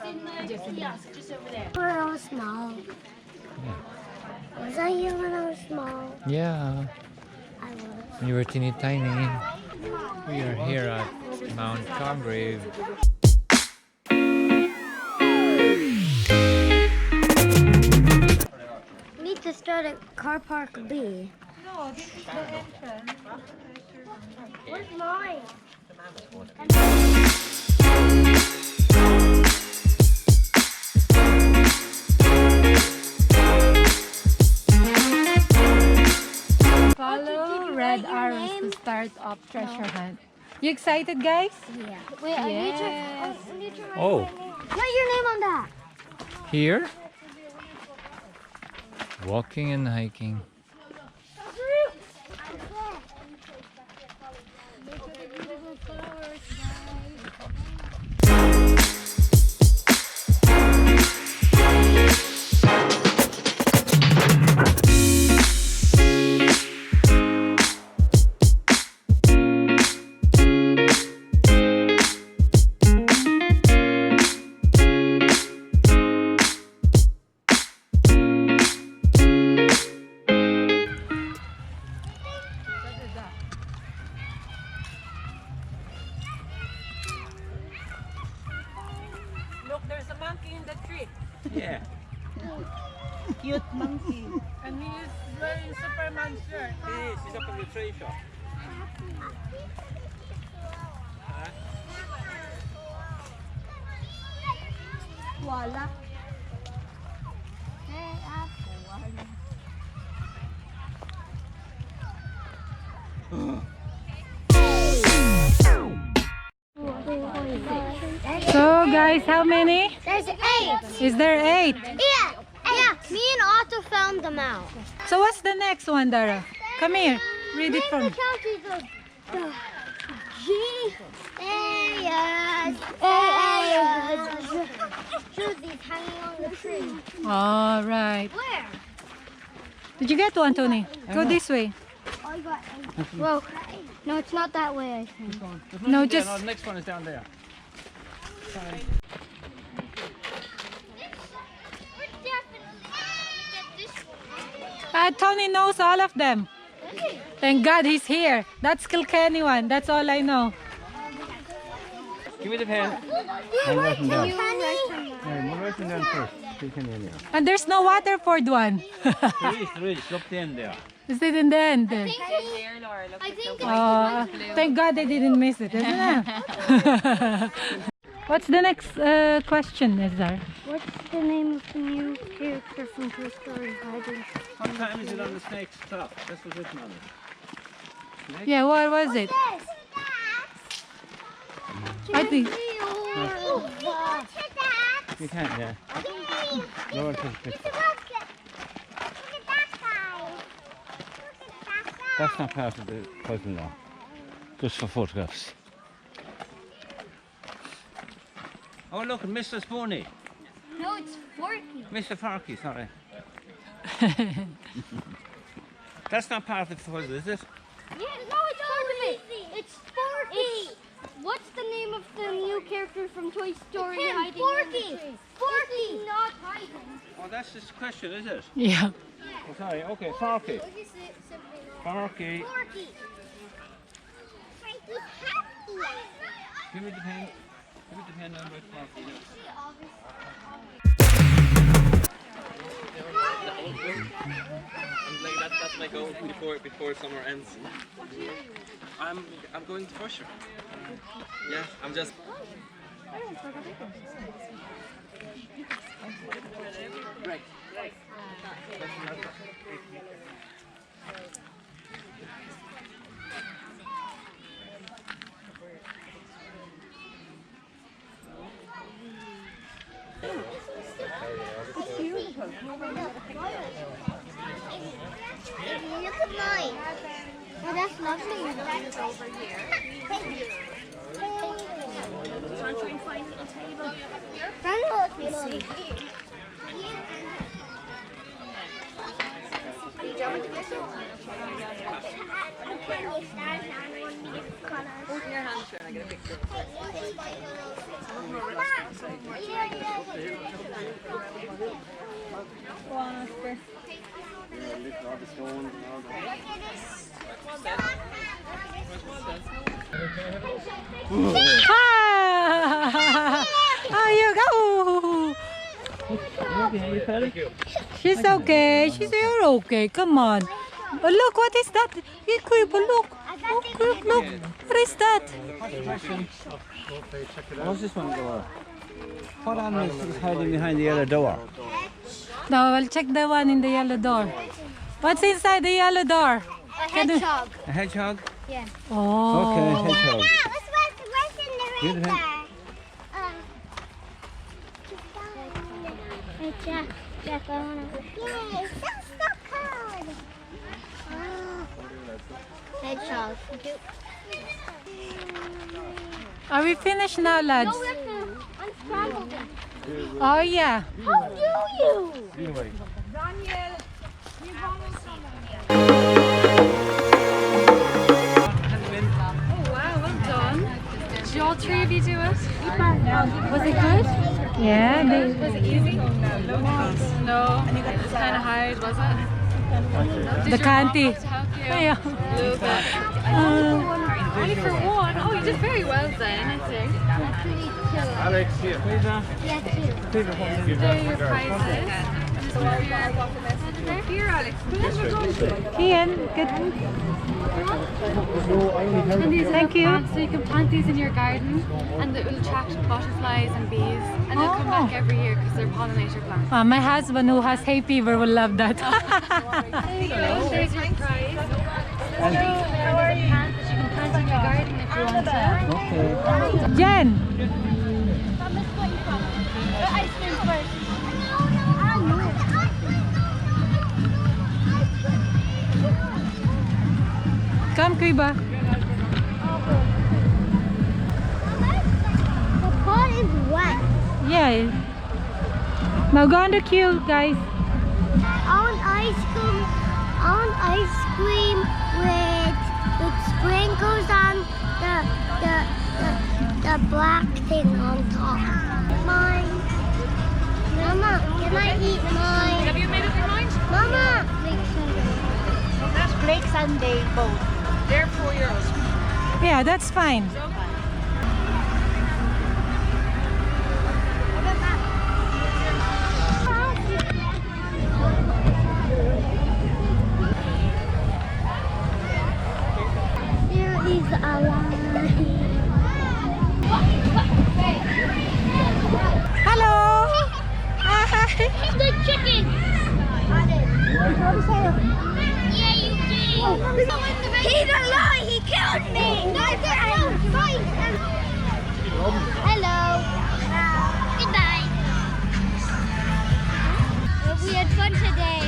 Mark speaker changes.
Speaker 1: When I was small. Was I here when I was small?
Speaker 2: Yeah,
Speaker 1: I was.
Speaker 2: when you were teeny tiny. We are here at Mount Congreve.
Speaker 1: We need to start at car park B.
Speaker 3: No, this is the entrance.
Speaker 1: Where's mine?
Speaker 3: Follow red arrows to start up treasure hunt. You excited, guys?
Speaker 1: Yeah. Wait, I need to write
Speaker 2: Oh.
Speaker 1: my name. Write your name on that.
Speaker 2: Here? Walking and hiking.
Speaker 3: Look, there's a monkey in the tree.
Speaker 2: Yeah.
Speaker 3: Cute monkey. And he is wearing Superman shirt.
Speaker 2: He's up in the tree shop.
Speaker 1: Voila.
Speaker 3: So, guys, how many?
Speaker 1: There's 8.
Speaker 3: Is there 8?
Speaker 1: Yeah. Me and Otto found them out.
Speaker 3: So, what's the next one, Dara? Come here. Read it from me.
Speaker 1: Susie's hanging on the tree.
Speaker 3: All right.
Speaker 1: Where?
Speaker 3: Did you get one, Tony? Go this way.
Speaker 1: I got 8. Whoa. No, it's not that way, I think.
Speaker 3: No, just...
Speaker 2: No, the next one is down there.
Speaker 3: Tony knows all of them. Thank God he's here. That's Kilkenny one. That's all I know.
Speaker 2: Give me the pen.
Speaker 1: I'm
Speaker 2: writing down.
Speaker 1: Penny.
Speaker 2: I'm writing down first.
Speaker 3: And there's no Waterford one.
Speaker 2: There is. Up the end there.
Speaker 3: Is it in the end?
Speaker 1: I think
Speaker 3: Thank God they didn't miss it, isn't it? What's the next question, Ezra?
Speaker 1: What's the name of the new character from Toy Story hiding?
Speaker 2: What time is it on the snake's top? That's what's written on it.
Speaker 3: Yeah, what was it? I think...
Speaker 2: You can't, yeah. Lower to the picture. That's not part of the puzzle now. Just for photographs. Oh look, Mr. Spoony.
Speaker 1: No, it's Forky.
Speaker 2: Mr. Forky, sorry. That's not part of the puzzle, is it?
Speaker 1: Yeah, no, it's part of it. It's Forky. What's the name of the new character from Toy Story hiding? Forky. Forky. Not hiding.
Speaker 2: Oh, that's this question, is it?
Speaker 3: Yeah.
Speaker 2: Oh, sorry, okay, Forky. Forky.
Speaker 1: Forky.
Speaker 2: Give me the pen. Give me the pen number Forky.
Speaker 4: That's my goal before summer ends. I'm going to Pusher. Yeah, I'm just. Right.
Speaker 1: Look at mine. Oh, that's lovely. Over here. Thank you. Want to find a table? Let me see.
Speaker 4: Hold your hand, sure, and I get a picture.
Speaker 3: Ah! Oh, you go. She's okay. You're okay. Come on. Oh, look, what is that? Hey, Creeper, look. Oh, Creep, look. What is that?
Speaker 5: What's this one door? What animal is hiding behind the yellow door?
Speaker 3: No, I'll check the one in the yellow door. What's inside the yellow door?
Speaker 1: A hedgehog.
Speaker 5: A hedgehog?
Speaker 1: Yeah.
Speaker 3: Oh.
Speaker 5: Okay, hedgehog.
Speaker 1: What's in the
Speaker 5: Here's the
Speaker 1: river? Jack, I wanna. Yay, so cold. Hedgehog.
Speaker 3: Are we finished now, lads?
Speaker 1: No, we have to unscramble them.
Speaker 3: Oh, yeah.
Speaker 1: How do you?
Speaker 6: Did all three of you do it? Was it good?
Speaker 3: Yeah.
Speaker 6: Was it easy? No. It was kind of hard, was it? Did
Speaker 3: The
Speaker 6: your mom
Speaker 3: canty.
Speaker 6: have to help you?
Speaker 3: Yeah.
Speaker 6: A little bit. Only for one? Oh, you did very well then, I think.
Speaker 5: Alex, here.
Speaker 1: Yeah, two.
Speaker 6: There are your prizes. Just one for your Alex.
Speaker 3: Ian, good.
Speaker 6: And these
Speaker 3: Thank
Speaker 6: are
Speaker 3: you.
Speaker 6: plants, so you can plant these in your garden and it will attract butterflies and bees. And they'll come back every year because they're pollinator plants.
Speaker 3: My husband who has hay fever will love that.
Speaker 6: There you go. There's your prize. There's a plant that you can plant in your garden if you want to.
Speaker 3: Jen,
Speaker 1: Ice cream first.
Speaker 3: come, Kriba.
Speaker 1: The pot is wet.
Speaker 3: Yeah. Now go on the queue, guys.
Speaker 1: I want ice cream with sprinkles on the black thing on top. Mine. Mama, can I eat mine?
Speaker 6: Have you made up your mind?
Speaker 1: Mama.
Speaker 7: That's Blake Sunday both.
Speaker 6: They're €4.
Speaker 3: Yeah, that's fine.
Speaker 1: Here is a line.
Speaker 3: Hello. Hi.
Speaker 1: The chicken. Yeah, you did. He's a lie. He killed me. No, fight. Hello. Goodbye. We had fun today.